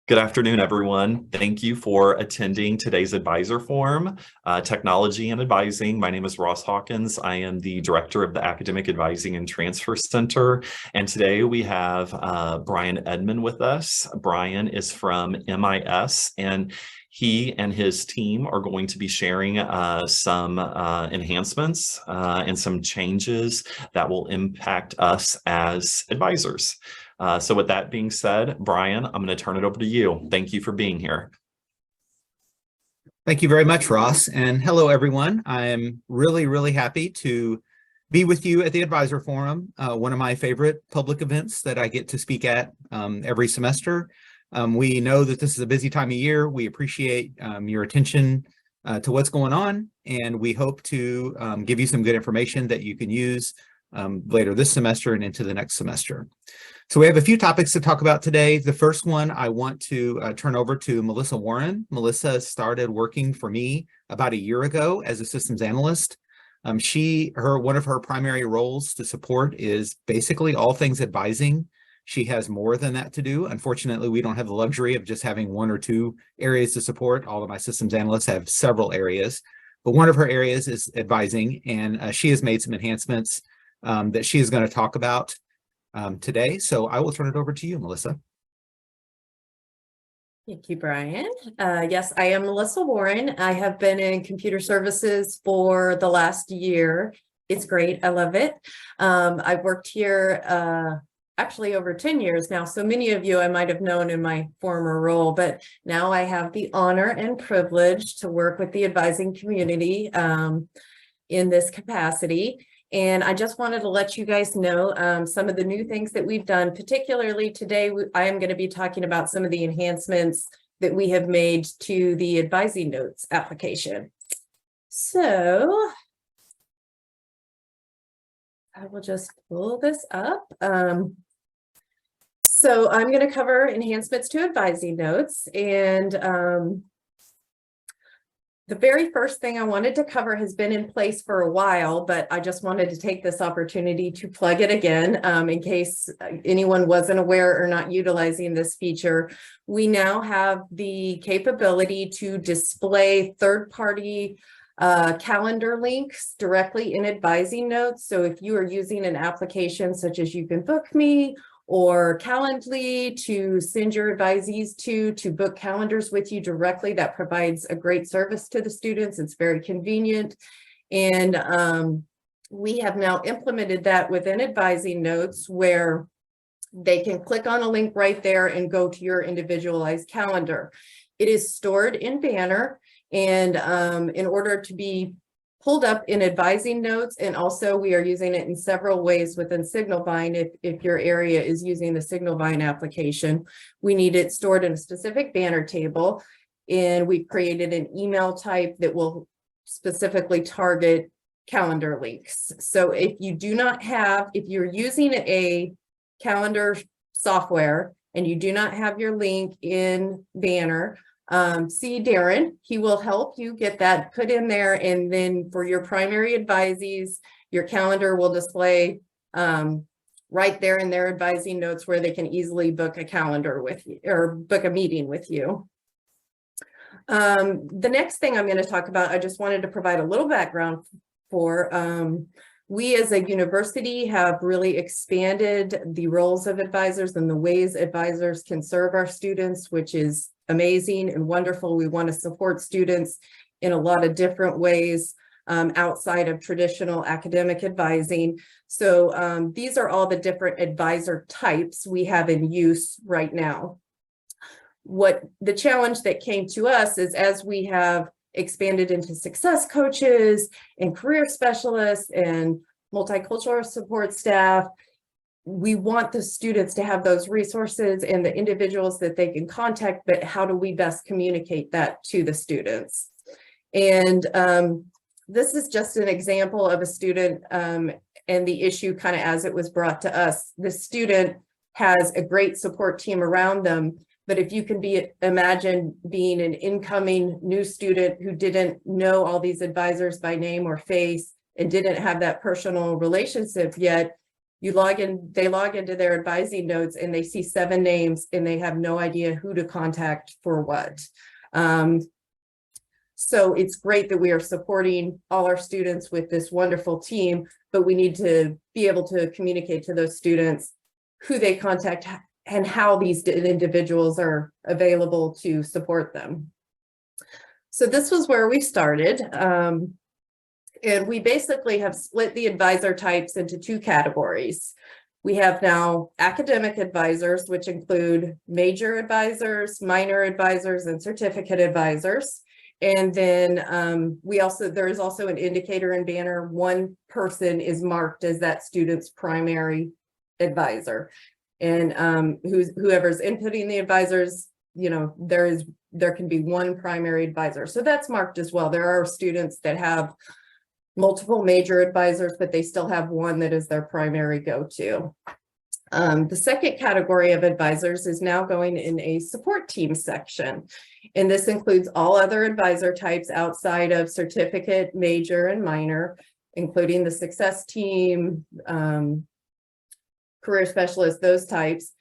Good afternoon, everyone. Thank you for attending today's advisor forum, Technology and Advising. My name is Ross Hawkins. I am the director of the Academic Advising and Transfer Center. And today we have Brian Edmond with us. Brian is from MIS, and he and his team are going to be sharing some enhancements and some changes that will impact us as advisors. So with that being said, Brian, I'm going to turn it over to you. Thank you for being here. Thank you very much, Ross. And hello, everyone. I am really happy to be with you at the Advisor Forum, one of my favorite public events that I get to speak at every semester. We know that this is a busy time of year. We appreciate your attention to what's going on, and we hope to give you some good information that you can use later this semester and into the next semester. So we have a few topics to talk about today. The first one I want to turn over to Melissa Warren. Melissa started working for me about a year ago as a systems analyst. One of her primary roles to support is basically all things advising. She has more than that to do. Unfortunately, we don't have the luxury of just having one or two areas to support. All of my systems analysts have several areas, but one of her areas is advising, and she has made some enhancements that she is going to talk about today. So I will turn it over to you, Melissa. Thank you, Brian. Yes, I am Melissa Warren. I have been in computer services for the last year. It's great. I love it. I've worked here actually over 10 years now. So many of you I might have known in my former role, but now I have the honor and privilege to work with the advising community in this capacity. And I just wanted to let you guys know some of the new things that we've done. Particularly today, I am going to be talking about some of the enhancements that we have made to the advising notes application. So I will just pull this up. So I'm going to cover enhancements to advising notes, and the very first thing I wanted to cover has been in place for a while, but I just wanted to take this opportunity to plug it again in case anyone wasn't aware or not utilizing this feature. We now have the capability to display third-party calendar links directly in advising notes. So if you are using an application such as You Can Book Me or Calendly to send your advisees to book calendars with you directly, that provides a great service to the students. It's very convenient. And we have now implemented that within advising notes where they can click on a link right there and go to your individualized calendar. It is stored in Banner, and in order to be pulled up in advising notes, and also we are using it in several ways within Signalvine. If your area is using the Signalvine application, we need it stored in a specific Banner table, and we've created an email type that will specifically target calendar links. So if you're using a calendar software and you do not have your link in Banner, see Darren, he will help you get that put in there, and then for your primary advisees, your calendar will display right there in their advising notes where they can easily book a calendar with you or book a meeting with you. The next thing I'm going to talk about, I just wanted to provide a little background for. We as a university have really expanded the roles of advisors and the ways advisors can serve our students, which is amazing and wonderful. We want to support students in a lot of different ways outside of traditional academic advising. So these are all the different advisor types we have in use right now. What the challenge that came to us is, as we have expanded into success coaches and career specialists and multicultural support staff, we want the students to have those resources and the individuals that they can contact, but how do we best communicate that to the students? And this is just an example of a student and the issue kind of as it was brought to us. The student has a great support team around them, but if you can imagine being an incoming new student who didn't know all these advisors by name or face and didn't have that personal relationship yet, they log into their advising notes and they see 7 names and they have no idea who to contact for what. So it's great that we are supporting all our students with this wonderful team, but we need to be able to communicate to those students who they contact and how these individuals are available to support them. So this was where we started. And we basically have split the advisor types into 2 categories. We have now academic advisors, which include major advisors, minor advisors, and certificate advisors. And then there is also an indicator and banner. One person is marked as that student's primary advisor. And whoever's inputting the advisors, you know, there can be one primary advisor. So that's marked as well. There are students that have multiple major advisors, but they still have one that is their primary go-to. The second category of advisors is now going in a support team section. And this includes all other advisor types outside of certificate, major, and minor, including the success team, career specialists, those types,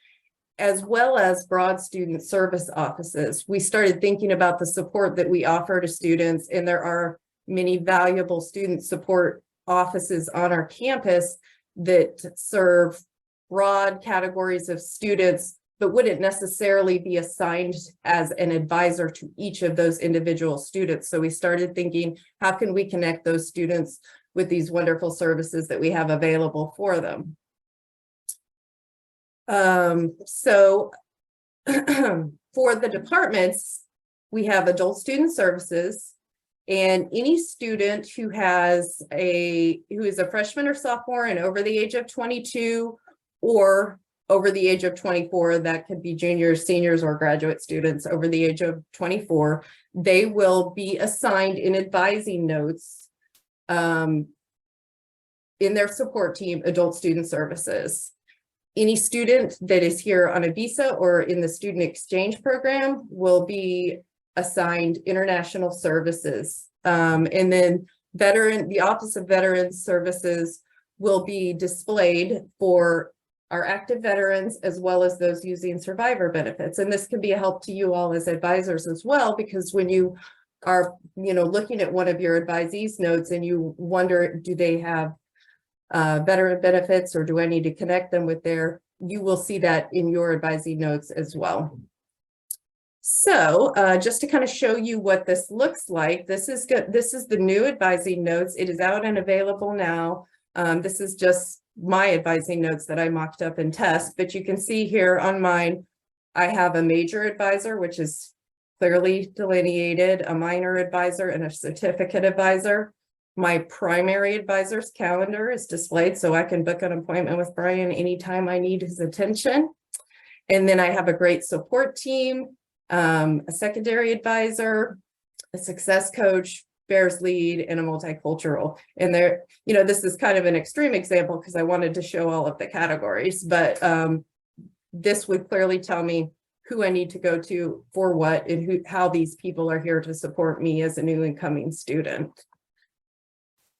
as well as broad student service offices. We started thinking about the support that we offer to students, and there are many valuable student support offices on our campus that serve broad categories of students, but wouldn't necessarily be assigned as an advisor to each of those individual students. So we started thinking, how can we connect those students with these wonderful services that we have available for them? So for the departments, we have adult student services, and any student who is a freshman or sophomore and over the age of 22 or over the age of 24, that could be juniors, seniors, or graduate students over the age of 24, they will be assigned in advising notes in their support team, adult student services. Any student that is here on a visa or in the student exchange program will be assigned international services. And then the Office of Veterans Services will be displayed for our active veterans as well as those using survivor benefits. And this can be a help to you all as advisors as well, because when you are, looking at one of your advisees notes and you wonder, do they have veteran benefits, or do I need to connect them with you will see that in your advisee notes as well. So just to kind of show you what this looks like, this is good. This is the new advising notes. It is out and available now. This is just my advising notes that I mocked up in test, but you can see here on mine, I have a major advisor, which is clearly delineated, a minor advisor, and a certificate advisor. My primary advisor's calendar is displayed so I can book an appointment with Brian anytime I need his attention. And then I have a great support team, a secondary advisor, a success coach, bears lead, and a multicultural. And this is kind of an extreme example because I wanted to show all of the categories, but this would clearly tell me who I need to go to for what and how these people are here to support me as a new incoming student.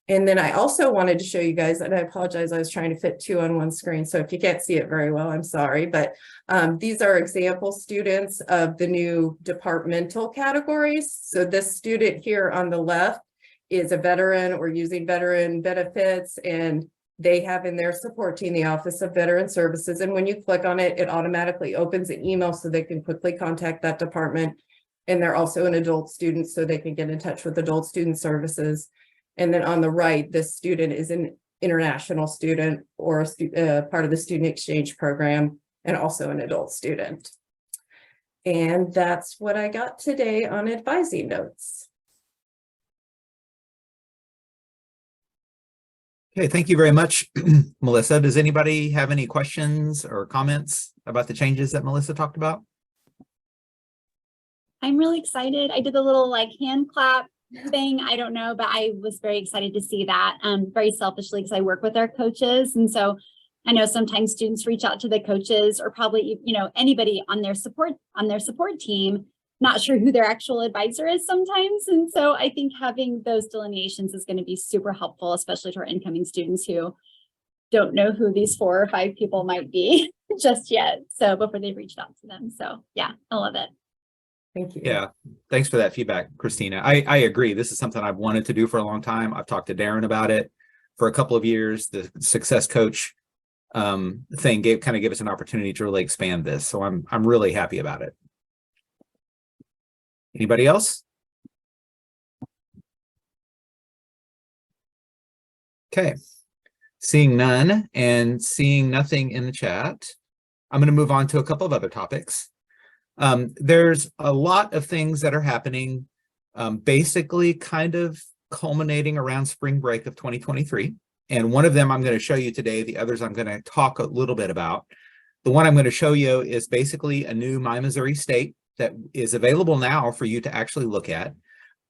And then I also wanted to show you guys, and I apologize, I was trying to fit 2 on one screen, so if you can't see it very well, I'm sorry, but these are example students of the new departmental categories. So this student here on the left is a veteran or using veteran benefits, and they have in their support team the Office of Veteran Services. And when you click on it, it automatically opens an email so they can quickly contact that department. And they're also an adult student, so they can get in touch with adult student services. And then on the right, this student is an international student or a part of the student exchange program, and also an adult student. And that's what I got today on advising notes. Okay, thank you very much, Melissa. Does anybody have any questions or comments about the changes that Melissa talked about? I'm really excited. I did a little hand clap thing. I don't know, but I was very excited to see that, very selfishly, because I work with our coaches. And so I know sometimes students reach out to the coaches, or probably, anybody on their support team, not sure who their actual advisor is sometimes. And so I think having those delineations is going to be super helpful, especially to our incoming students who don't know who these 4 or 5 people might be just yet. So before they've reached out to them. So yeah, I love it. Thank you. Yeah, thanks for that feedback, Christina. I agree. This is something I've wanted to do for a long time. I've talked to Darren about it for a couple of years. The success coach thing kind of gave us an opportunity to really expand this. So I'm really happy about it. Anybody else? Okay, seeing none and seeing nothing in the chat, I'm going to move on to a couple of other topics. There's a lot of things that are happening, basically kind of culminating around spring break of 2023. And one of them I'm going to show you today. The others I'm going to talk a little bit about. The one I'm going to show you is basically a new My Missouri state that is available now for you to actually look at,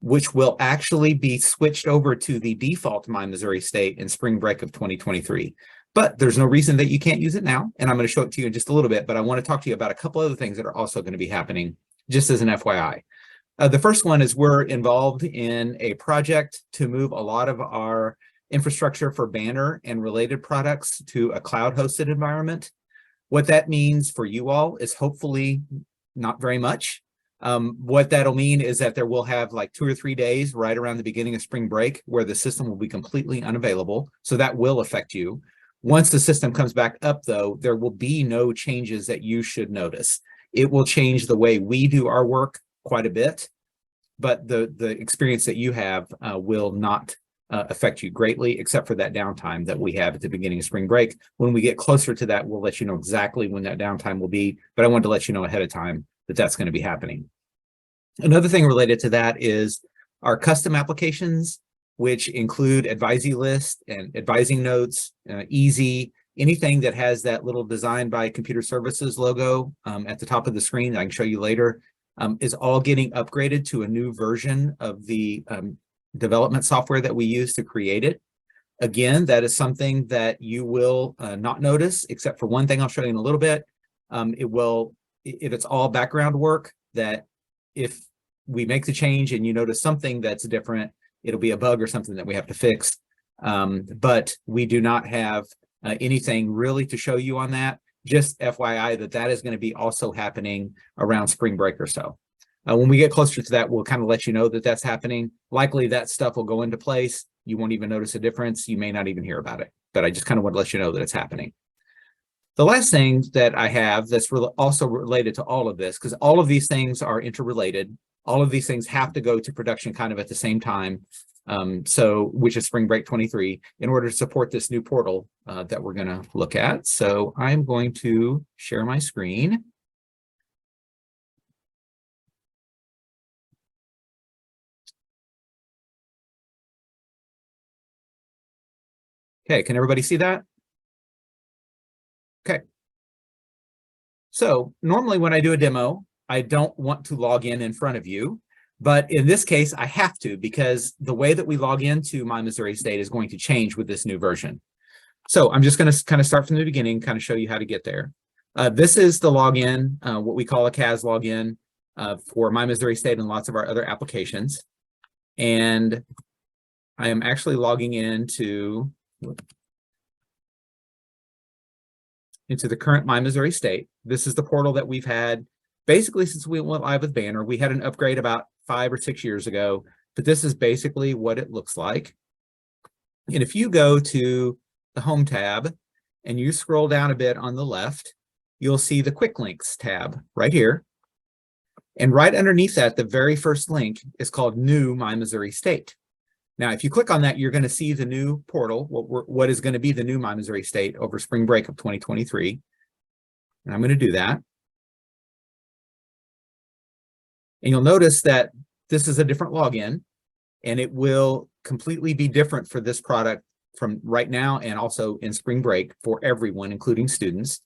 which will actually be switched over to the default My Missouri state in spring break of 2023. But there's no reason that you can't use it now. And I'm going to show it to you in just a little bit, but I want to talk to you about a couple other things that are also going to be happening, just as an FYI. The first one is we're involved in a project to move a lot of our infrastructure for Banner and related products to a cloud-hosted environment. What that means for you all is hopefully not very much. What that'll mean is that there will have like 2 or 3 days right around the beginning of spring break where the system will be completely unavailable. So that will affect you. Once the system comes back up, though, there will be no changes that you should notice. It will change the way we do our work quite a bit, but the experience that you have will not affect you greatly, except for that downtime that we have at the beginning of spring break. When we get closer to that, we'll let you know exactly when that downtime will be, but I wanted to let you know ahead of time that that's going to be happening. Another thing related to that is our custom applications, which include advisee list and advising notes, easy, anything that has that little design by computer services logo at the top of the screen that I can show you later, is all getting upgraded to a new version of the development software that we use to create it. Again, that is something that you will not notice, except for one thing I'll show you in a little bit. If it's all background work, that if we make the change and you notice something that's different, it'll be a bug or something that we have to fix. But we do not have anything really to show you on that. Just FYI that is going to be also happening around spring break or so. When we get closer to that, we'll kind of let you know that that's happening. Likely that stuff will go into place. You won't even notice a difference. You may not even hear about it, but I just kind of want to let you know that it's happening. The last thing that I have that's also related to all of this, because all of these things are interrelated. All of these things have to go to production kind of at the same time. Which is spring break 23, in order to support this new portal that we're going to look at. So I'm going to share my screen. Okay, can everybody see that? Okay. So normally when I do a demo, I don't want to log in front of you. But in this case, I have to, because the way that we log into My Missouri State is going to change with this new version. So I'm just going to kind of start from the beginning, kind of show you how to get there. This is the login, what we call a CAS login for My Missouri State and lots of our other applications. And I am actually logging into the current My Missouri State. This is the portal that we've had basically since we went live with Banner. We had an upgrade about 5 or 6 years ago, but this is basically what it looks like. And if you go to the Home tab and you scroll down a bit on the left, you'll see the Quick Links tab right here. And right underneath that, the very first link is called New My Missouri State. Now, if you click on that, you're going to see the new portal, what is going to be the new My Missouri State over spring break of 2023. And I'm going to do that. And you'll notice that this is a different login, and it will completely be different for this product from right now and also in spring break for everyone, including students.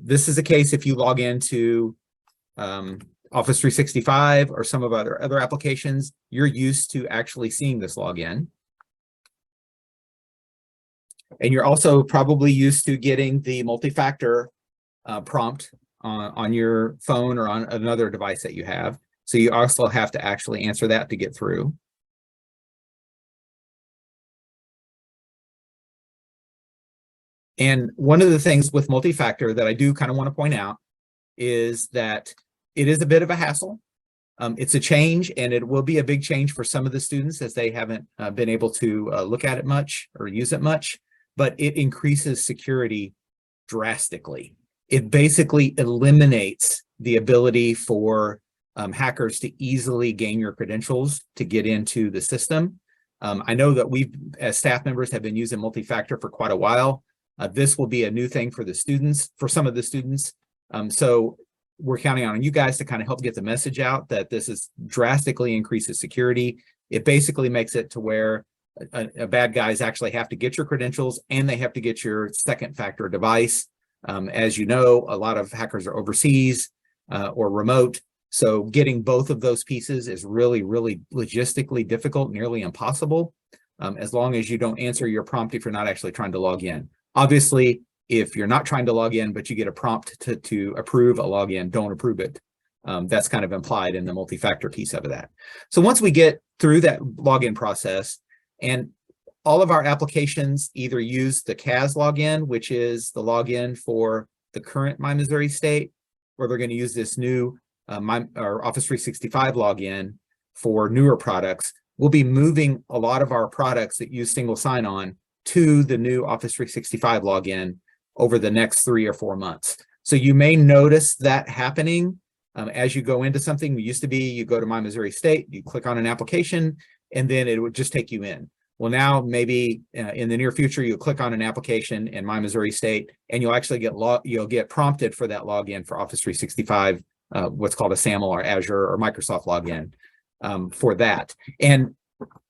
This is a case if you log into Office 365 or some of our other applications, you're used to actually seeing this login. And you're also probably used to getting the MultiFactor prompt on your phone or on another device that you have. So you also have to actually answer that to get through. And one of the things with multi-factor that I do kind of want to point out is that it is a bit of a hassle. It's a change, and it will be a big change for some of the students as they haven't been able to look at it much or use it much, but it increases security drastically. It basically eliminates the ability for hackers to easily gain your credentials to get into the system. I know that we, as staff members, have been using multi-factor for quite a while. This will be a new thing for the students, for some of the students. So we're counting on you guys to kind of help get the message out that this is drastically increases security. It basically makes it to where a bad guys actually have to get your credentials and they have to get your second factor device. As you know, a lot of hackers are overseas or remote. So getting both of those pieces is really, really logistically difficult, nearly impossible, as long as you don't answer your prompt if you're not actually trying to log in. Obviously, if you're not trying to log in, but you get a prompt to approve a login, don't approve it. That's kind of implied in the multi-factor piece of that. So once we get through that login process, and all of our applications either use the CAS login, which is the login for the current My Missouri state, or they're going to use this new our Office 365 login for newer products. We'll be moving a lot of our products that use single sign-on to the new Office 365 login over the next 3 or 4 months. So you may notice that happening as you go into something. It used to be you go to My Missouri State, you click on an application, and then it would just take you in. Well, now maybe in the near future, you'll click on an application in My Missouri State, and you'll actually get prompted for that login for Office 365, what's called a SAML or Azure or Microsoft login for that. And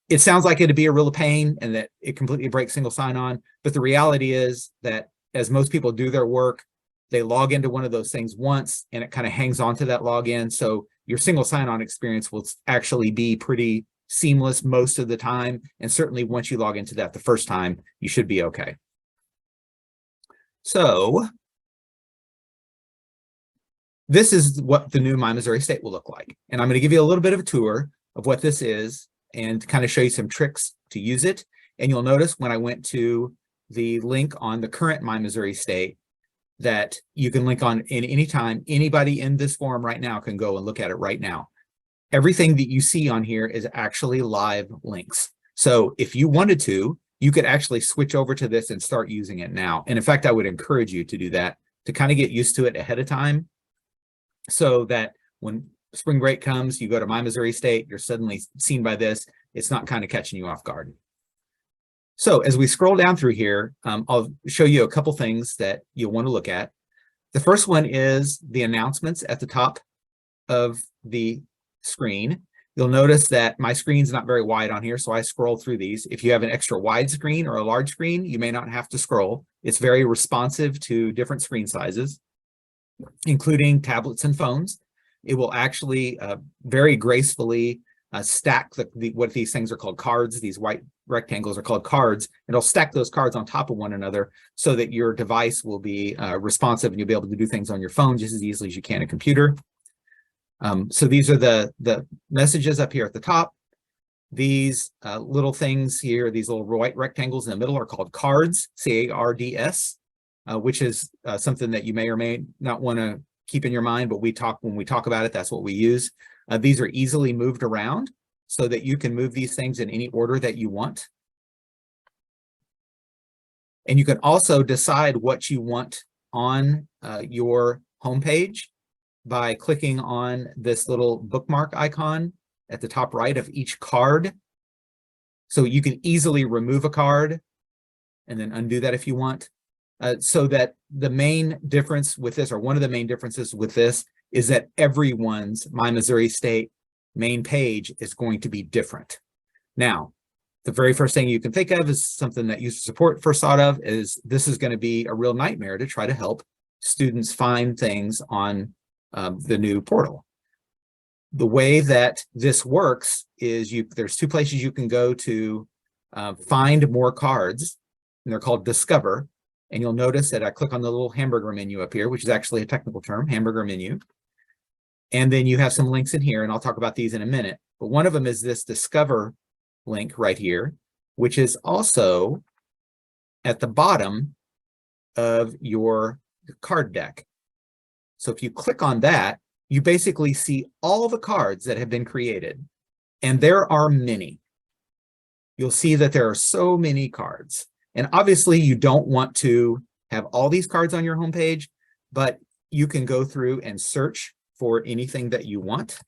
it sounds like it'd be a real pain and that it completely breaks single sign-on, but the reality is that as most people do their work, they log into one of those things once and it kind of hangs on to that login. So your single sign-on experience will actually be pretty seamless most of the time. And certainly once you log into that the first time, you should be okay. So this is what the new My Missouri State will look like. And I'm going to give you a little bit of a tour of what this is and kind of show you some tricks to use it. And you'll notice when I went to the link on the current My Missouri State that you can link on in any time. Anybody in this forum right now can go and look at it right now. Everything that you see on here is actually live links. So if you wanted to, you could actually switch over to this and start using it now. And in fact, I would encourage you to do that, to kind of get used to it ahead of time, so that when spring break comes, you go to My Missouri State, you're suddenly seen by this. It's not kind of catching you off guard. So as we scroll down through here, I'll show you a couple things that you'll want to look at. The first one is the announcements at the top of the screen. You'll notice that my screen's not very wide on here, so I scroll through these. If you have an extra wide screen or a large screen, you may not have to scroll. It's very responsive to different screen sizes, including tablets and phones. It will actually very gracefully stack what these things are called cards. These white rectangles are called cards, and it'll stack those cards on top of one another so that your device will be responsive and you'll be able to do things on your phone just as easily as you can a computer. So these are the messages up here at the top. These little things here, these little white rectangles in the middle are called cards, C-A-R-D-S, which is something that you may or may not want to keep in your mind, but when we talk about it, that's what we use. These are easily moved around so that you can move these things in any order that you want. And you can also decide what you want on your homepage by clicking on this little bookmark icon at the top right of each card. So you can easily remove a card and then undo that if you want. So that the main difference with this, or one of the main differences with this, is that everyone's My Missouri State main page is going to be different. Now, the very first thing you can think of is something that user support first thought of is this is going to be a real nightmare to try to help students find things on the new portal. The way that this works is there's two places you can go to find more cards, and they're called Discover. And you'll notice that I click on the little hamburger menu up here, which is actually a technical term, hamburger menu. And then you have some links in here, and I'll talk about these in a minute. But one of them is this Discover link right here, which is also at the bottom of your card deck. So if you click on that, you basically see all the cards that have been created, and there are many. You'll see that there are so many cards, and obviously you don't want to have all these cards on your homepage, but you can go through and search for anything that you want.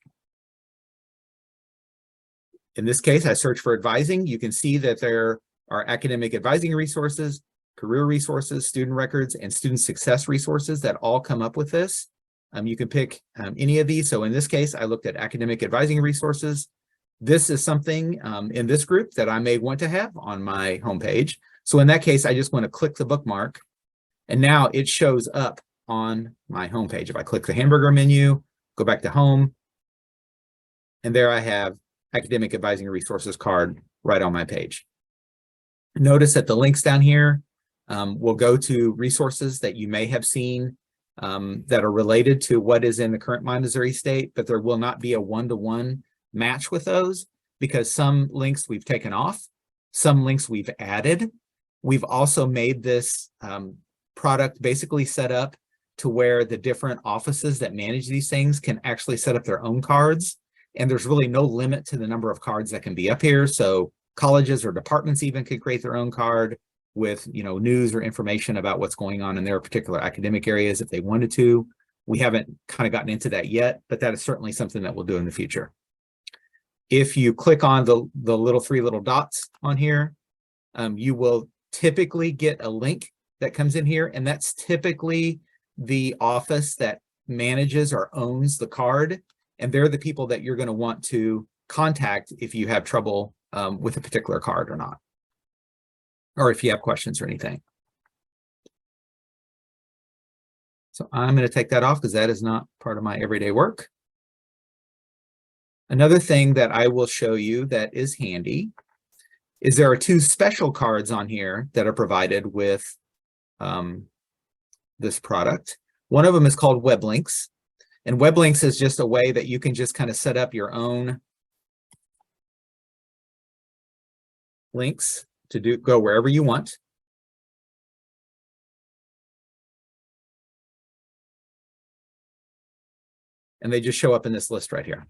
In this case, I search for advising. You can see that there are academic advising resources, career resources, student records, and student success resources that all come up with this. You can pick any of these. So in this case, I looked at academic advising resources. This is something in this group that I may want to have on my homepage. So in that case, I just want to click the bookmark, and now it shows up on my homepage. If I click the hamburger menu, go back to home, and there I have academic advising resources card right on my page. Notice that the links down here will go to resources that you may have seen that are related to what is in the current My Missouri State, but there will not be a one-to-one match with those, because some links we've taken off, some links we've added. We've also made this product basically set up to where the different offices that manage these things can actually set up their own cards. And there's really no limit to the number of cards that can be up here. So colleges or departments even could create their own card with, you know, news or information about what's going on in their particular academic areas if they wanted to. We haven't kind of gotten into that yet, but that is certainly something that we'll do in the future. If you click on the little three little dots on here, you will typically get a link that comes in here, and that's typically the office that manages or owns the card, and they're the people that you're going to want to contact if you have trouble with a particular card or not, or if you have questions or anything. So I'm going to take that off because that is not part of my everyday work. Another thing that I will show you that is handy is there are two special cards on here that are provided with this product. One of them is called web links, and web links is just a way that you can just kind of set up your own links to go wherever you want. And they just show up in this list right here.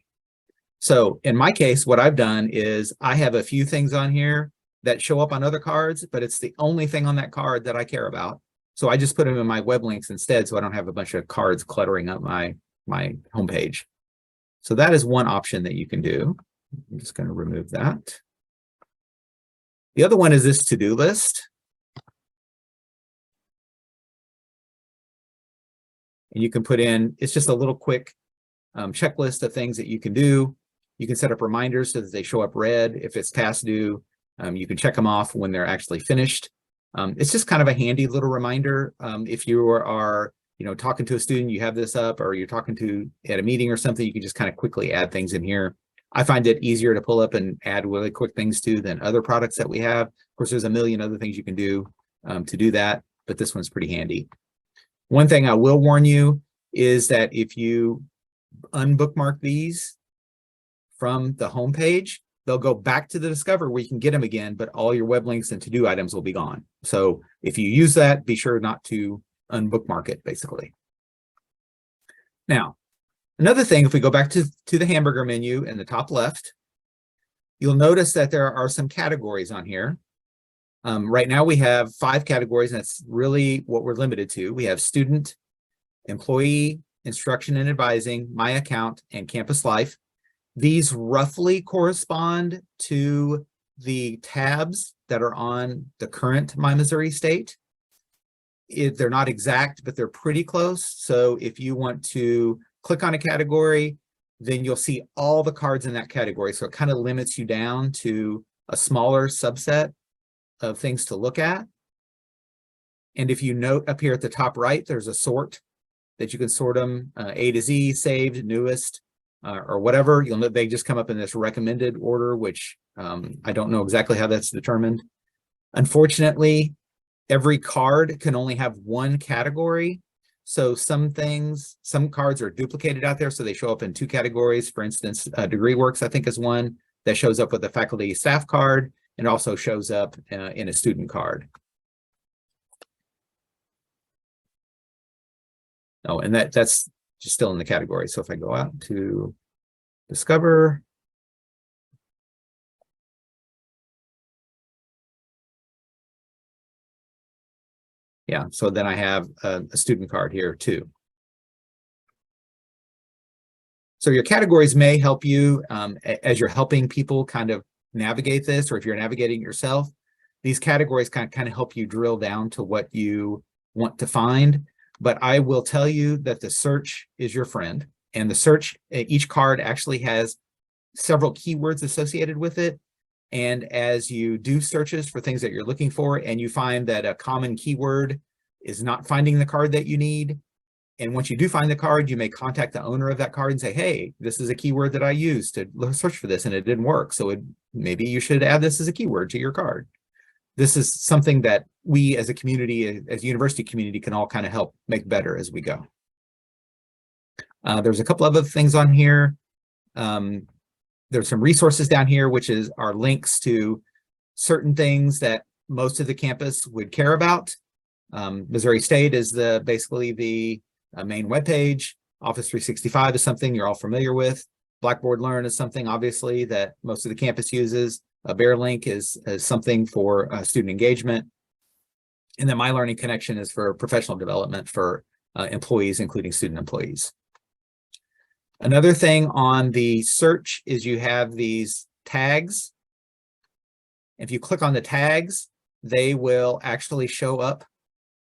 So in my case, what I've done is I have a few things on here that show up on other cards, but it's the only thing on that card that I care about. So I just put them in my web links instead, so I don't have a bunch of cards cluttering up my homepage. So that is one option that you can do. I'm just going to remove that. The other one is this to-do list. And you can put in, it's just a little quick checklist of things that you can do. You can set up reminders so that they show up red if it's past due. You can check them off when they're actually finished. It's just kind of a handy little reminder. If you are, talking to a student, you have this up, or you're talking to at a meeting or something, you can just kind of quickly add things in here. I find it easier to pull up and add really quick things to than other products that we have. Of course, there's a million other things you can do to do that, but this one's pretty handy. One thing I will warn you is that if you unbookmark these from the home page, they'll go back to the Discover where you can get them again, but all your web links and to-do items will be gone. So if you use that, be sure not to unbookmark it, basically. Now, another thing, if we go back to the hamburger menu in the top left, you'll notice that there are some categories on here. Right now we have 5 categories, and that's really what we're limited to. We have student, employee, instruction and advising, my account, and campus life. These roughly correspond to the tabs that are on the current My Missouri State. They're not exact, but they're pretty close. So if you want to click on a category, then you'll see all the cards in that category. So it kind of limits you down to a smaller subset of things to look at. And if you note up here at the top right, there's a sort that you can sort them A to Z, saved, newest, or whatever. You'll know they just come up in this recommended order, which I don't know exactly how that's determined. Unfortunately, every card can only have one category. So some cards are duplicated out there, so they show up in 2 categories. For instance, Degree Works, I think, is one that shows up with a faculty staff card and also shows up in a student card. Oh, and that's just still in the category. So if I go out to discover, yeah, so then I have a student card here too. So your categories may help you as you're helping people kind of navigate this, or if you're navigating yourself, these categories kind of help you drill down to what you want to find. But I will tell you that the search is your friend, and the search, each card actually has several keywords associated with it. And as you do searches for things that you're looking for, and you find that a common keyword is not finding the card that you need, and once you do find the card, you may contact the owner of that card and say, hey, this is a keyword that I used to search for this and it didn't work. So maybe you should add this as a keyword to your card. This is something that we as a community, as a university community, can all kind of help make better as we go. There's a couple of other things on here. There's some resources down here, which are links to certain things that most of the campus would care about. Missouri State is basically the main webpage. Office 365 is something you're all familiar with. Blackboard Learn is something obviously that most of the campus uses. Bear Link is something for student engagement. And then My Learning Connection is for professional development for employees, including student employees. Another thing on the search is you have these tags. If you click on the tags, they will actually show up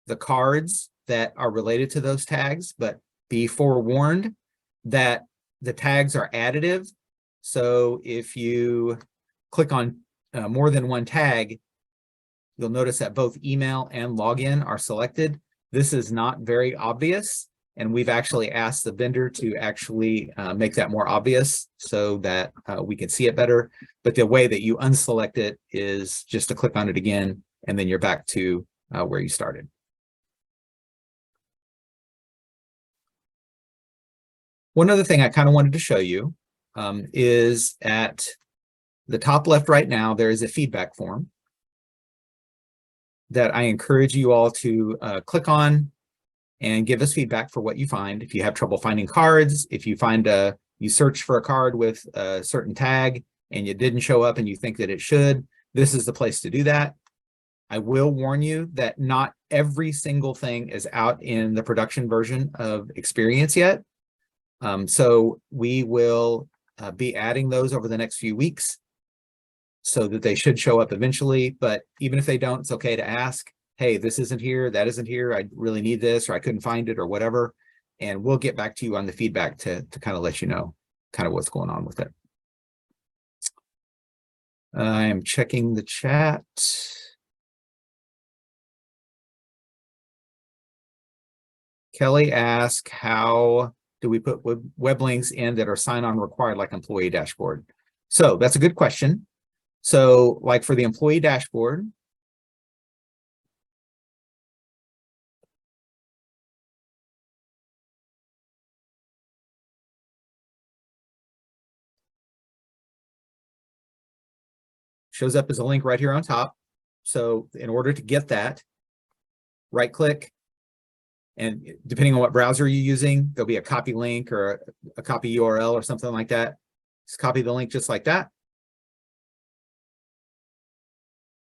the cards that are related to those tags, but be forewarned that the tags are additive. So if you click on more than one tag, you'll notice that both email and login are selected. This is not very obvious, and we've actually asked the vendor to actually make that more obvious so that we can see it better. But the way that you unselect it is just to click on it again, and then you're back to where you started. One other thing I kind of wanted to show you is at the top left right now, there is a feedback form that I encourage you all to click on and give us feedback for what you find. If you have trouble finding cards, if you find you search for a card with a certain tag and it didn't show up and you think that it should, this is the place to do that. I will warn you that not every single thing is out in the production version of Experience yet. So we will be adding those over the next few weeks so that they should show up eventually. But even if they don't, it's okay to ask, hey, this isn't here, that isn't here, I really need this, or I couldn't find it, or whatever. And we'll get back to you on the feedback to kind of let you know kind of what's going on with it. I am checking the chat. Kelly asked, how do we put web links in that are sign-on required, like employee dashboard? So that's a good question. So like for the employee dashboard, shows up as a link right here on top. So in order to get that, right click, and depending on what browser you're using, there'll be a copy link or a copy URL or something like that. Just copy the link just like that.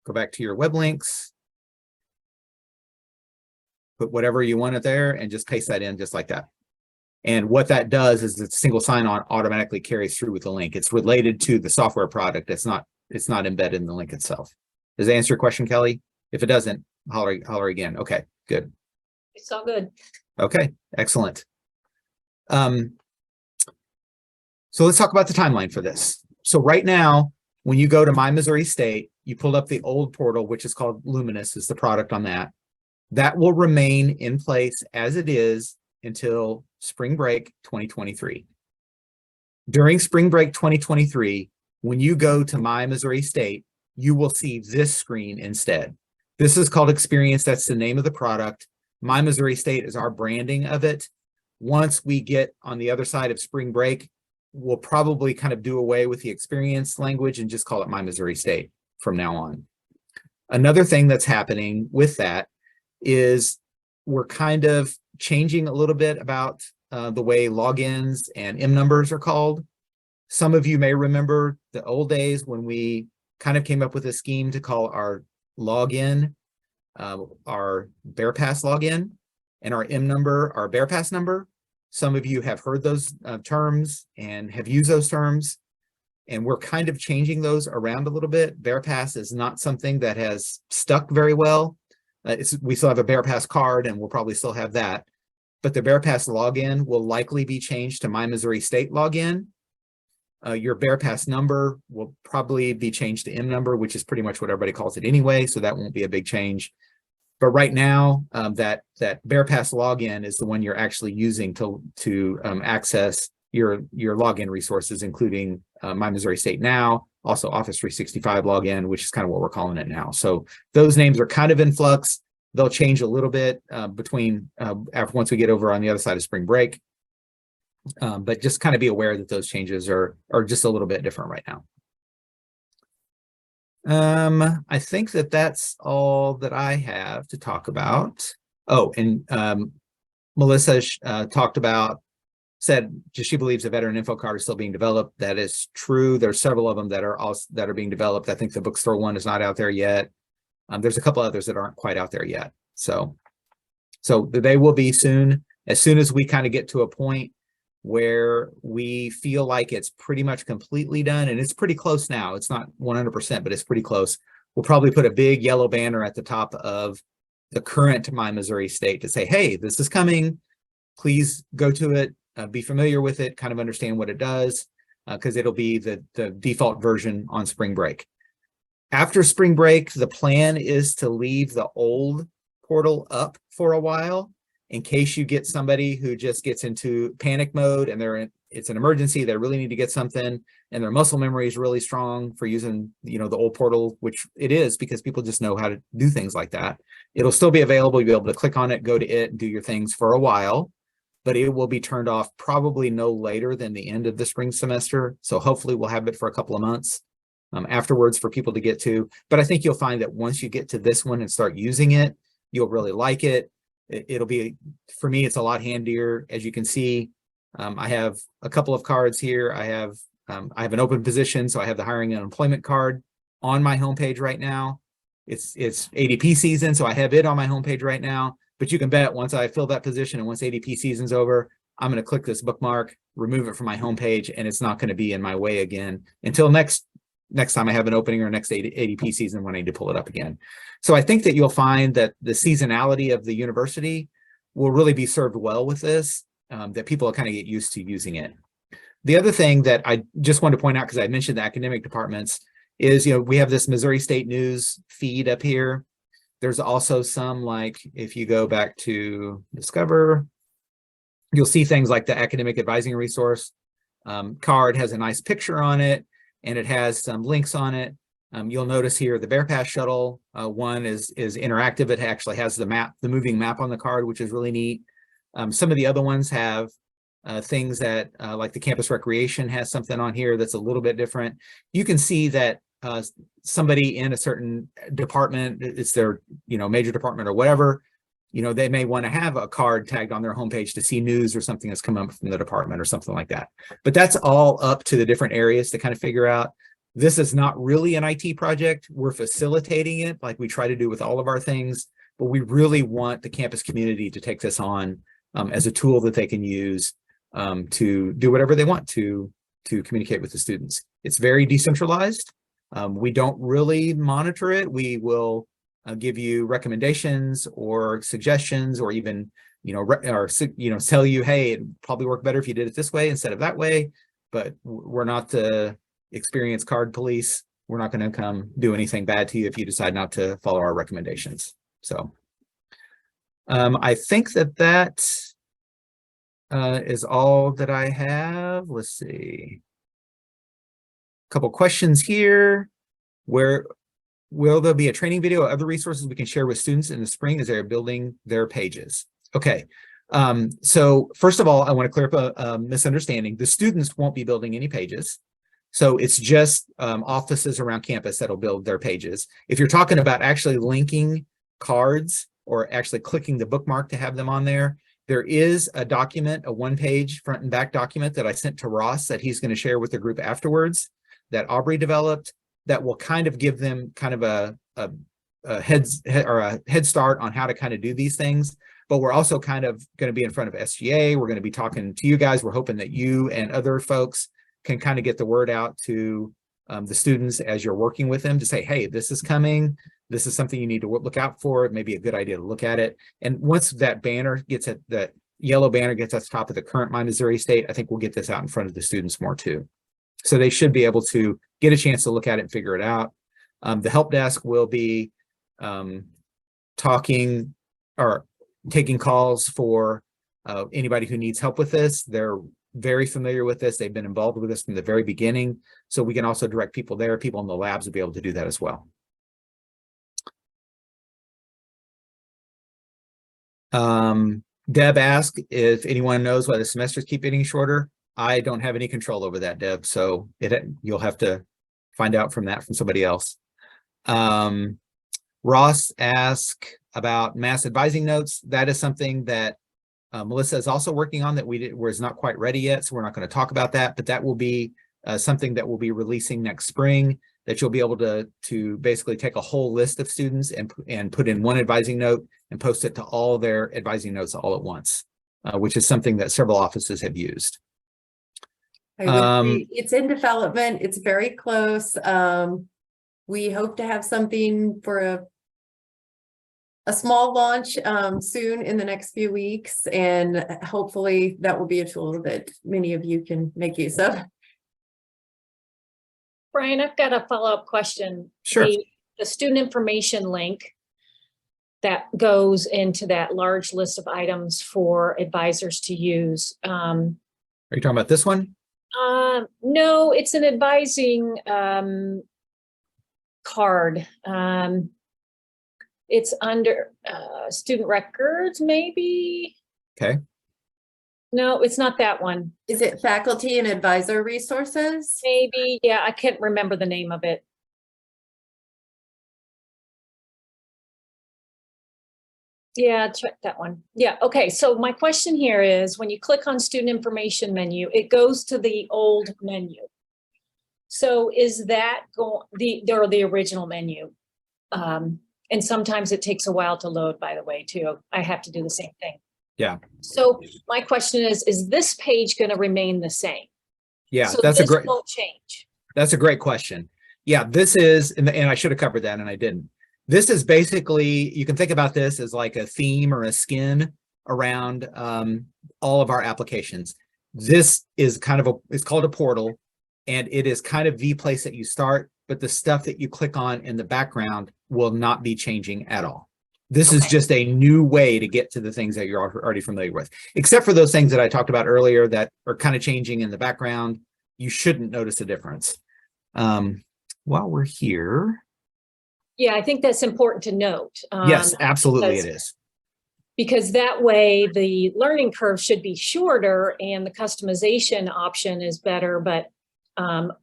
Go back to your web links, put whatever you want it there, and just paste that in just like that. And what that does is it's single sign-on automatically carries through with the link. It's related to the software product. It's not embedded in the link itself. Does that answer your question, Kelly? If it doesn't, holler again. Okay, good. It's all good. Okay, excellent. So let's talk about the timeline for this. So right now, when you go to My Missouri State, you pulled up the old portal, which is called Luminous, is the product on that. That will remain in place as it is until spring break 2023. During spring break 2023, when you go to My Missouri State, you will see this screen instead. This is called Experience. That's the name of the product. My Missouri State is our branding of it. Once we get on the other side of spring break, we'll probably kind of do away with the Experience language and just call it My Missouri State from now on. Another thing that's happening with that is we're kind of changing a little bit about the way logins and M numbers are called. Some of you may remember the old days when we kind of came up with a scheme to call our login our BearPass login, and our M number our BearPass number. Some of you have heard those terms and have used those terms, and we're kind of changing those around a little bit. BearPass is not something that has stuck very well. We still have a BearPass card, and we'll probably still have that. But the BearPass login will likely be changed to My Missouri State login. Your BearPass number will probably be changed to M number, which is pretty much what everybody calls it anyway, so that won't be a big change. But right now, that BearPass login is the one you're actually using to access your login resources, including My Missouri State Now, also Office 365 login, which is kind of what we're calling it now. So those names are kind of in flux. They'll change a little bit once we get over on the other side of spring break. But just kind of be aware that those changes are just a little bit different right now. I think that's all that I have to talk about. Oh, and Melissa said she believes the veteran info card is still being developed. That is true. There's several of them that are being developed. I think the bookstore one is not out there yet. There's a couple others that aren't quite out there yet. So they will be soon. As soon as we kind of get to a point where we feel like it's pretty much completely done, and it's pretty close now. It's not 100%, but it's pretty close. We'll probably put a big yellow banner at the top of the current My Missouri State to say, hey, this is coming. Please go to it, be familiar with it, kind of understand what it does, because it'll be the default version on spring break. After spring break, the plan is to leave the old portal up for a while, in case you get somebody who just gets into panic mode and it's an emergency, they really need to get something, and their muscle memory is really strong for using, the old portal, which it is because people just know how to do things like that. It'll still be available. You'll be able to click on it, go to it, and do your things for a while, but it will be turned off probably no later than the end of the spring semester. So hopefully we'll have it for a couple of months afterwards for people to get to. But I think you'll find that once you get to this one and start using it, you'll really like it. It'll be, for me, it's a lot handier. As you can see, I have a couple of cards here. I have an open position, so I have the hiring and employment card on my homepage right now. It's ADP season, so I have it on my homepage right now. But you can bet once I fill that position and once ADP season's over, I'm going to click this bookmark, remove it from my homepage, and it's not going to be in my way again until next time I have an opening or next ADP season when I need to pull it up again. So I think that you'll find that the seasonality of the university will really be served well with this, that people will kind of get used to using it. The other thing that I just wanted to point out, because I mentioned the academic departments, is, we have this Missouri State News feed up here. There's also some, like, if you go back to Discover, you'll see things like the academic advising resource card has a nice picture on it, and it has some links on it. You'll notice here the BearPass shuttle one is interactive. It actually has the moving map on the card, which is really neat. Some of the other ones have things that like the campus recreation has something on here that's a little bit different. You can see that somebody in a certain department, it's their major department or whatever, they may want to have a card tagged on their homepage to see news or something that's come up from the department or something like that. But that's all up to the different areas to kind of figure out. This is not really an IT project. We're facilitating it like we try to do with all of our things, but we really want the campus community to take this on as a tool that they can use to do whatever they want to communicate with the students. It's very decentralized. We don't really monitor it. We will give you recommendations or suggestions, or even tell you, hey, it'd probably work better if you did it this way instead of that way. But we're not the experienced card police. We're not going to come do anything bad to you if you decide not to follow our recommendations. So I think that is all that I have. Let's see. A couple questions here. Where will there be a training video or other resources we can share with students in the spring as they're building their pages? Okay. So first of all, I want to clear up a misunderstanding. The students won't be building any pages. So it's just offices around campus that'll build their pages. If you're talking about actually linking cards or actually clicking the bookmark to have them on there. There is a document, a one-page front and back document that I sent to Ross that he's going to share with the group afterwards that Aubrey developed that will kind of give them kind of a head start on how to kind of do these things. But we're also kind of going to be in front of SGA. We're going to be talking to you guys. We're hoping that you and other folks can kind of get the word out to the students as you're working with them to say, hey, this is coming. This is something you need to look out for. It may be a good idea to look at it. And once that banner gets at that yellow banner gets at the top of the current My Missouri State, I think we'll get this out in front of the students more too. So they should be able to get a chance to look at it and figure it out. The help desk will be talking or taking calls for anybody who needs help with this. They're very familiar with this. They've been involved with this from the very beginning. So we can also direct people there. People in the labs will be able to do that as well. Deb asked if anyone knows why the semesters keep getting shorter. I don't have any control over that, Deb. So you'll have to find out from somebody else. Ross asked about mass advising notes. That is something that Melissa is also working on that was not quite ready yet. So we're not going to talk about that, but that will be something that we'll be releasing next spring, that you'll be able to basically take a whole list of students and put in one advising note and post it to all their advising notes all at once, which is something that several offices have used. I would say it's in development. It's very close. We hope to have something for a small launch soon in the next few weeks, and hopefully that will be a tool that many of you can make use of. Brian, I've got a follow-up question. Sure. The student information link that goes into that large list of items for advisors to use. Are you talking about this one? No, it's an advising card. It's under student records, maybe. Okay. No, it's not that one. Is it faculty and advisor resources? Maybe, yeah, I can't remember the name of it. Yeah, check that one. Yeah, okay. So my question here is, when you click on student information menu, it goes to the old menu. So is that the original menu? And sometimes it takes a while to load, by the way, too. I have to do the same thing. Yeah. So my question is this page going to remain the same? Yeah, so that's won't change. That's a great question. Yeah, this is, and I should have covered that and I didn't. This is basically, you can think about this as like a theme or a skin around all of our applications. This is kind of it's called a portal, and it is kind of the place that you start, but the stuff that you click on in the background will not be changing at all. This is just a new way to get to the things that you're already familiar with, except for those things that I talked about earlier that are kind of changing in the background. You shouldn't notice a difference. While we're here. Yeah, I think that's important to note. Yes, absolutely it is. Because that way the learning curve should be shorter and the customization option is better, but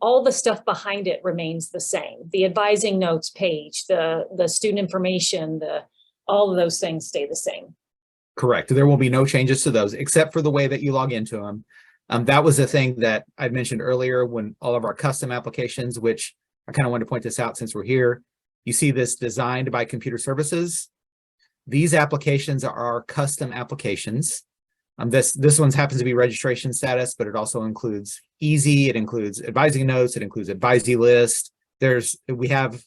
all the stuff behind it remains the same. The advising notes page, the student information, all of those things stay the same. Correct. There will be no changes to those except for the way that you log into them. That was the thing that I mentioned earlier when all of our custom applications, which I kind of wanted to point this out since we're here. You see this designed by computer services. These applications are our custom applications. This one happens to be registration status, but it also includes easy. It includes advising notes. It includes advisee list. We have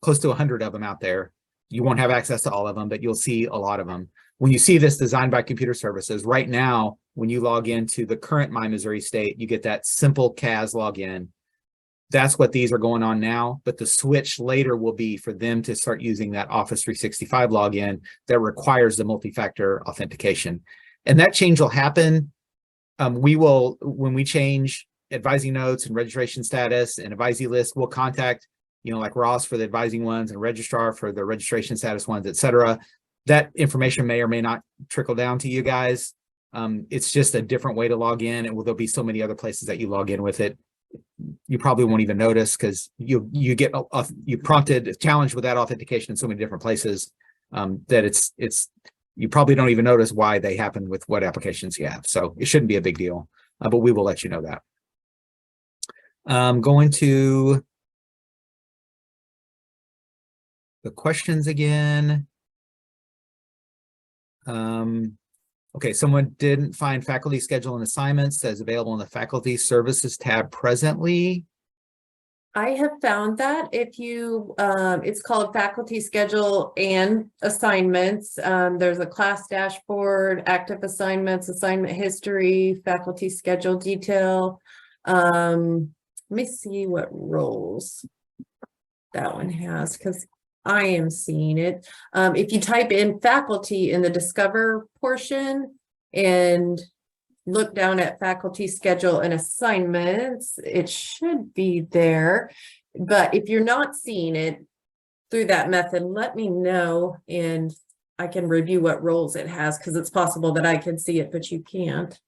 close to 100 of them out there. You won't have access to all of them, but you'll see a lot of them. When you see this designed by computer services, right now, when you log into the current My Missouri State, you get that simple CAS login. That's what these are going on now, but the switch later will be for them to start using that Office 365 login that requires the multi-factor authentication. And that change will happen. When we change advising notes and registration status and advisee list, we'll contact, like Ross for the advising ones and registrar for the registration status ones, et cetera. That information may or may not trickle down to you guys. It's just a different way to log in, and there'll be so many other places that you log in with it. You probably won't even notice because you get challenged with that authentication in so many different places. that it's you probably don't even notice why they happen with what applications you have. So it shouldn't be a big deal, but we will let you know that. Going to the questions again. Okay, someone didn't find faculty schedule and assignments as available in the faculty services tab presently. I have found that if you, it's called faculty schedule and assignments. There's a class dashboard, active assignments, assignment history, faculty schedule detail. Let me see what roles that one has, because I am seeing it. If you type in faculty in the discover portion and look down at faculty schedule and assignments, it should be there. But if you're not seeing it through that method, let me know and I can review what roles it has, because it's possible that I can see it, but you can't.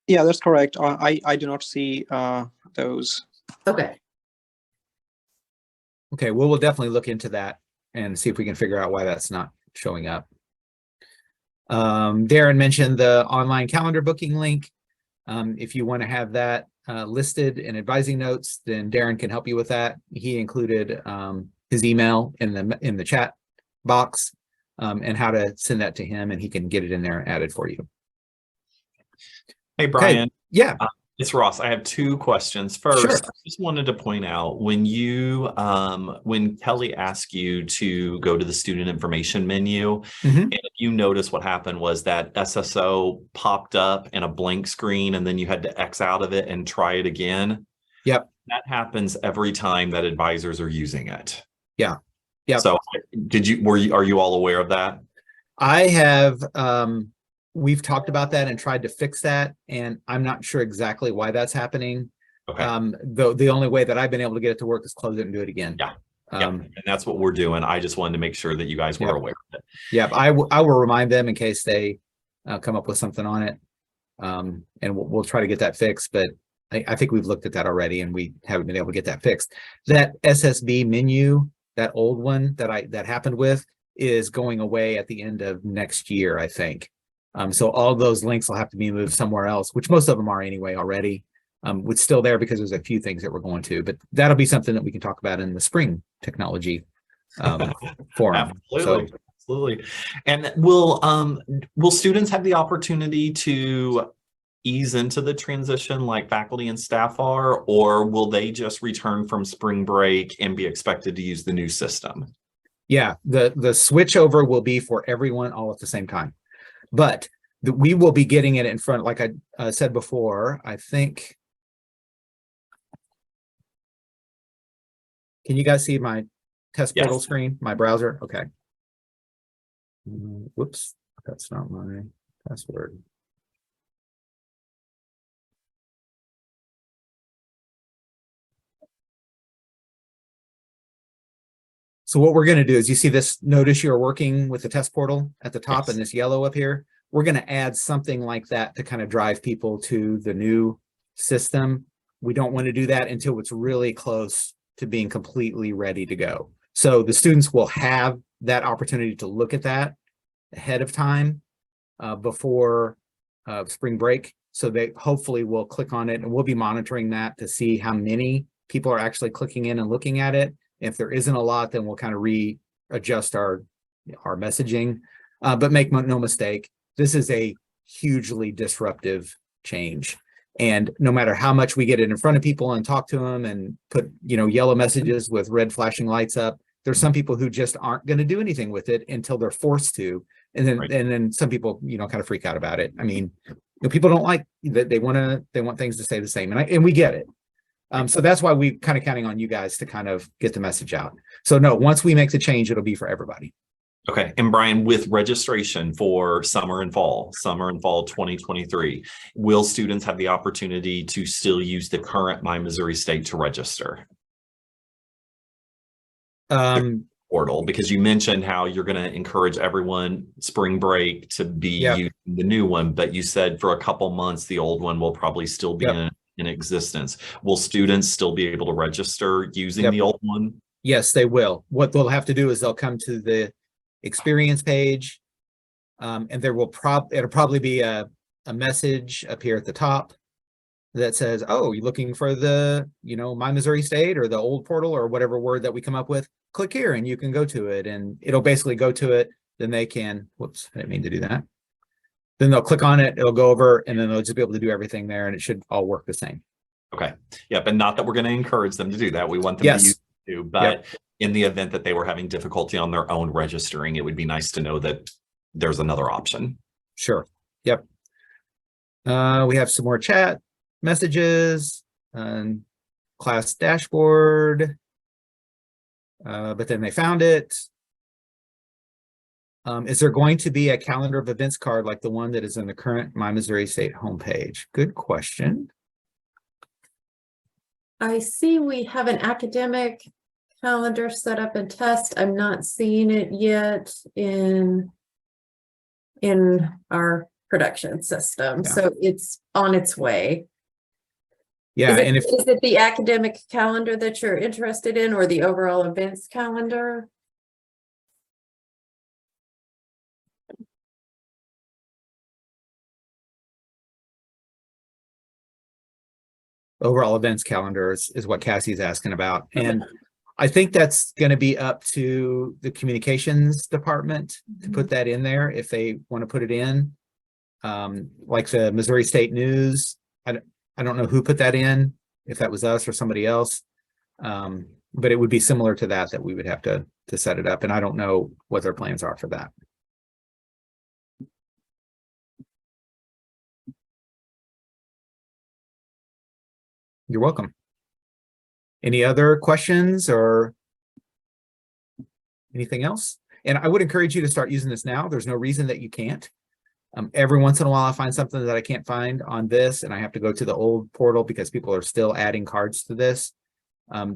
Yeah, that's correct. I do not see those. Okay. Okay, well, we'll definitely look into that and see if we can figure out why that's not showing up. Darren mentioned the online calendar booking link. If you want to have that listed in advising notes, then Darren can help you with that. He included his email in the chat box and how to send that to him, and he can get it in there added for you. Hey, Brian. Okay. Yeah. It's Ross. I have two questions. First, Sure. I just wanted to point out when you, when Kelly asked you to go to the student information menu, and if you notice what happened was that SSO popped up in a blank screen and then you had to X out of it and try it again. Yep. That happens every time that advisors are using it. Yeah. Yeah. So are you all aware of that? I have, we've talked about that and tried to fix that, and I'm not sure exactly why that's happening. Okay. The only way that I've been able to get it to work is close it and do it again. Yeah. And that's what we're doing. I just wanted to make sure that you guys were aware of it. Yeah, I will remind them in case they come up with something on it, and we'll try to get that fixed. But I think we've looked at that already, and we haven't been able to get that fixed. That SSB menu, that old one that happened with, is going away at the end of next year, I think. So all those links will have to be moved somewhere else, which most of them are anyway already. It's still there because there's a few things that we're going to, but that'll be something that we can talk about in the spring technology forum. Absolutely. And will students have the opportunity to ease into the transition like faculty and staff are, or will they just return from spring break and be expected to use the new system? Yeah, the switch over will be for everyone all at the same time. But we will be getting it in front, like I said before, I think. Can you guys see my test portal screen, my browser? Okay. Whoops, that's not my password. So what we're going to do is, you see this, notice you're working with the test portal at the top and this yellow up here. We're going to add something like that to kind of drive people to the new system. We don't want to do that until it's really close to being completely ready to go. So the students will have that opportunity to look at that ahead of time before spring break. So they hopefully will click on it, and we'll be monitoring that to see how many people are actually clicking in and looking at it. If there isn't a lot, then we'll kind of readjust our messaging. But make no mistake, this is a hugely disruptive change. And no matter how much we get it in front of people and talk to them and put, yellow messages with red flashing lights up, there's some people who just aren't going to do anything with it until they're forced to. And then some people, kind of freak out about it. I mean, people don't like that. They want things to stay the same. And we get it. So that's why we kind of counting on you guys to kind of get the message out. So no, once we make the change, it'll be for everybody. Okay. And Brian, with registration for summer and fall 2023, will students have the opportunity to still use the current My Missouri State to register? Portal, because you mentioned how you're going to encourage everyone spring break to be using the new one, but you said for a couple months, the old one will probably still be in existence. Will students still be able to register using the old one? Yes, they will. What they'll have to do is they'll come to the experience page. And there will it'll probably be a message up here at the top that says, oh, you're looking for the, My Missouri State or the old portal or whatever word that we come up with, click here and you can go to it, and it'll basically go to it. Then they can, whoops, I didn't mean to do that. Then they'll click on it, it'll go over, and then they'll just be able to do everything there, and it should all work the same. Okay. Yeah, but not that we're going to encourage them to do that. We want them Yes. to use it too, but in the event that they were having difficulty on their own registering, it would be nice to know that there's another option. Sure. Yep. We have some more chat messages and class dashboard. But then they found it. Is there going to be a calendar of events card like the one that is in the current My Missouri State homepage? Good question. I see we have an academic calendar set up and test. I'm not seeing it yet in our production system. Yeah. So it's on its way. Yeah, is it the academic calendar that you're interested in, or the overall events calendar? overall events calendar is what Cassie's asking about. And I think that's going to be up to the communications department to put that in there if they want to put it in. Like the Missouri State News, I don't know who put that in, if that was us or somebody else. But it would be similar to that we would have to set it up. And I don't know what their plans are for that. You're welcome. Any other questions or anything else? And I would encourage you to start using this now. There's no reason that you can't. Every once in a while, I find something that I can't find on this, and I have to go to the old portal because people are still adding cards to this.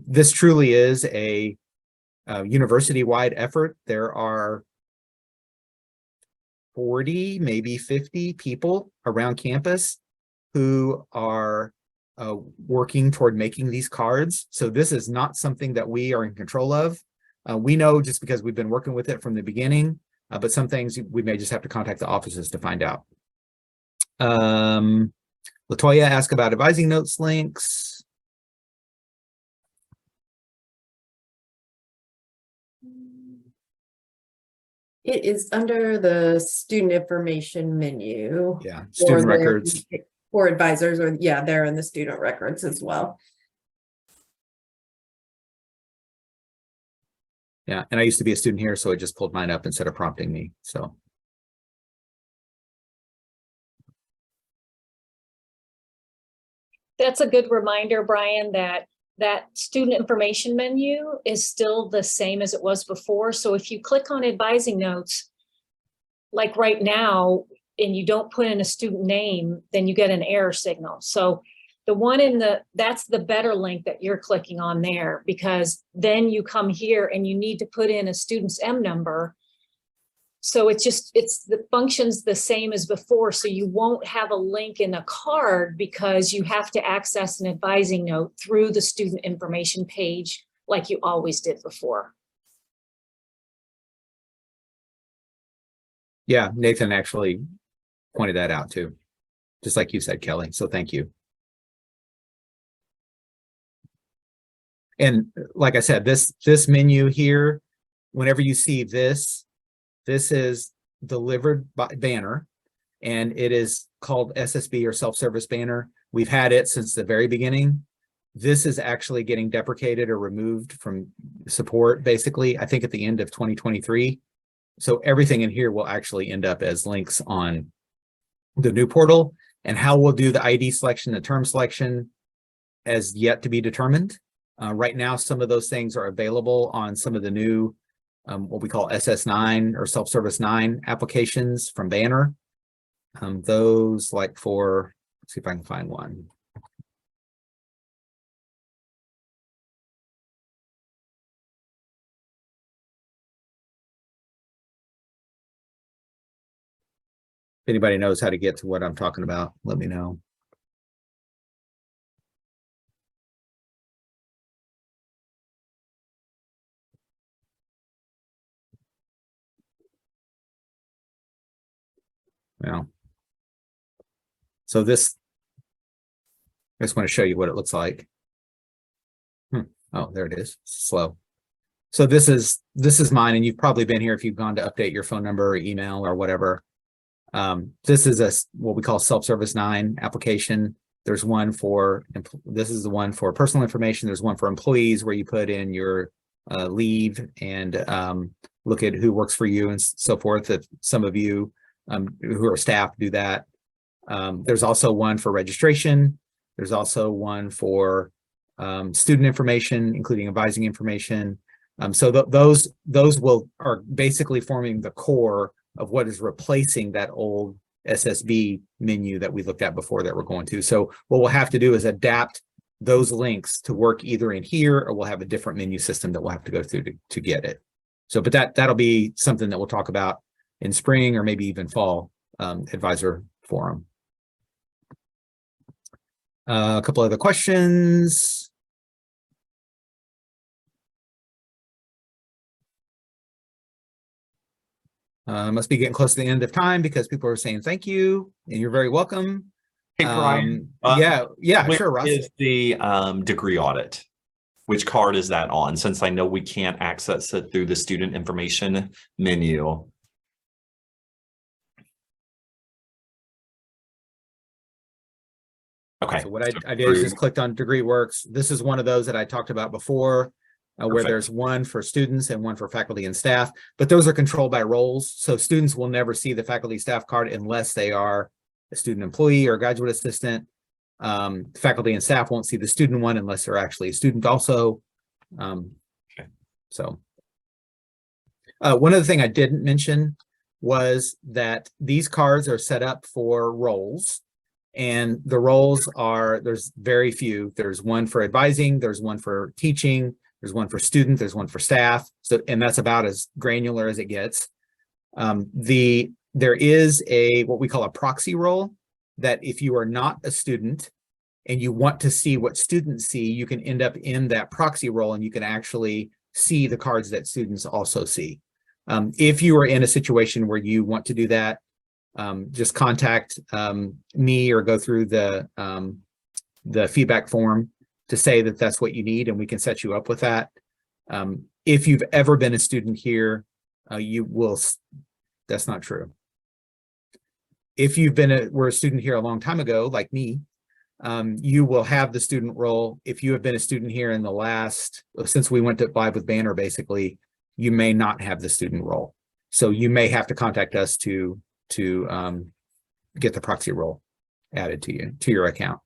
This truly is a university-wide effort. There are 40, maybe 50 people around campus who are working toward making these cards. So this is not something that we are in control of. We know just because we've been working with it from the beginning, but some things we may just have to contact the offices to find out. Latoya asked about advising notes links. It is under the student information menu. Yeah, student records. For advisors, or yeah, they're in the student records as well. Yeah, and I used to be a student here, so it just pulled mine up instead of prompting me. So that's a good reminder, Brian, that student information menu is still the same as it was before. So if you click on advising notes, like right now, and you don't put in a student name, then you get an error signal. So the one that's the better link that you're clicking on there, because then you come here and you need to put in a student's M number. So the function's the same as before. So you won't have a link in a card because you have to access an advising note through the student information page like you always did before. yeah, Nathan actually pointed that out too, just like you said, Kelly. So thank you. And like I said, this menu here, whenever you see this is delivered by banner, and it is called SSB or self-service banner. We've had it since the very beginning. This is actually getting deprecated or removed from support, basically, I think at the end of 2023. So everything in here will actually end up as links on the new portal, and how we'll do the ID selection, the term selection, as yet to be determined. Right now, some of those things are available on some of the new, what we call SS9 or self-service 9 applications from Banner. Those like for, let's see if I can find one. If anybody knows how to get to what I'm talking about, let me know. Well, so this, I just want to show you what it looks like. Oh, there it is. Slow. So this is mine, and you've probably been here if you've gone to update your phone number or email or whatever. This is what we call SelfService 9 application. There's one for, this is the one for personal information. There's one for employees where you put in your leave and look at who works for you and so forth. If some of you who are staff do that. There's also one for registration. There's also one for student information, including advising information. So those are basically forming the core of what is replacing that old SSB menu that we looked at before that we're going to. So what we'll have to do is adapt those links to work either in here, or we'll have a different menu system that we'll have to go through to get it. So, but that'll be something that we'll talk about in spring or maybe even fall advisor forum. A couple other questions. Must be getting close to the end of time because people are saying thank you and you're very welcome. Hey, Brian. Yeah, sure, Russ. Is the degree audit? Which card is that on? Since I know we can't access it through the student information menu. Okay. So what I did is just clicked on Degree Works. This is one of those that I talked about before, where there's one for students and one for faculty and staff, but those are controlled by roles. So students will never see the faculty staff card unless they are a student employee or graduate assistant. Faculty and staff won't see the student one unless they're actually a student also. So one other thing I didn't mention was that these cards are set up for roles. And the roles are, there's very few. There's one for advising, there's one for teaching, there's one for student, there's one for staff. So, and that's about as granular as it gets. There is what we call a proxy role, that if you are not a student and you want to see what students see, you can end up in that proxy role and you can actually see the cards that students also see. If you are in a situation where you want to do that, just contact me or go through the feedback form to say that that's what you need, and we can set you up with that. If you've ever been a student here, you will, that's not true. If you've were a student here a long time ago, like me, you will have the student role. If you have been a student here in the last, since we went to live with Banner, basically, you may not have the student role. So you may have to contact us to get the proxy role added to your account.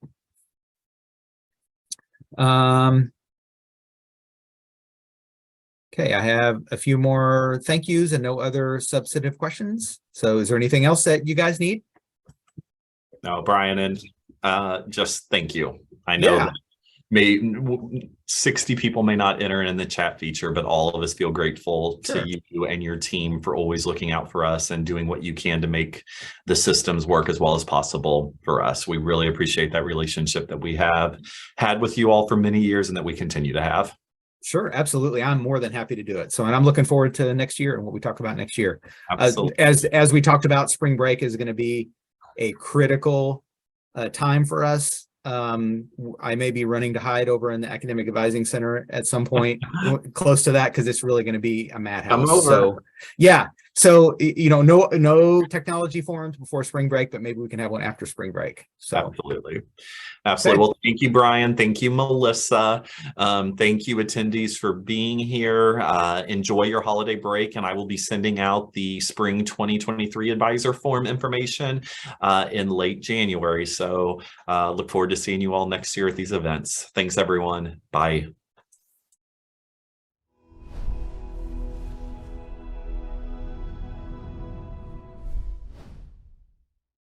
Okay, I have a few more thank yous and no other substantive questions. So is there anything else that you guys need? No, Brian, and just thank you. I know that 60 people may not enter in the chat feature, but all of us feel grateful to you and your team for always looking out for us and doing what you can to make the systems work as well as possible for us. We really appreciate that relationship that we have had with you all for many years and that we continue to have. Sure, absolutely. I'm more than happy to do it. So, and I'm looking forward to next year and what we talk about next year. As we talked about, spring break is going to be a critical time for us. I may be running to hide over in the Academic Advising Center at some point close to that, because it's really going to be a madhouse. So yeah, so no technology forums before spring break, but maybe we can have one after spring break. So absolutely. Well, thank you, Brian. Thank you, Melissa. Thank you, attendees, for being here. Enjoy your holiday break, and I will be sending out the spring 2023 advisor form information in late January. So look forward to seeing you all next year at these events. Thanks, everyone. Bye.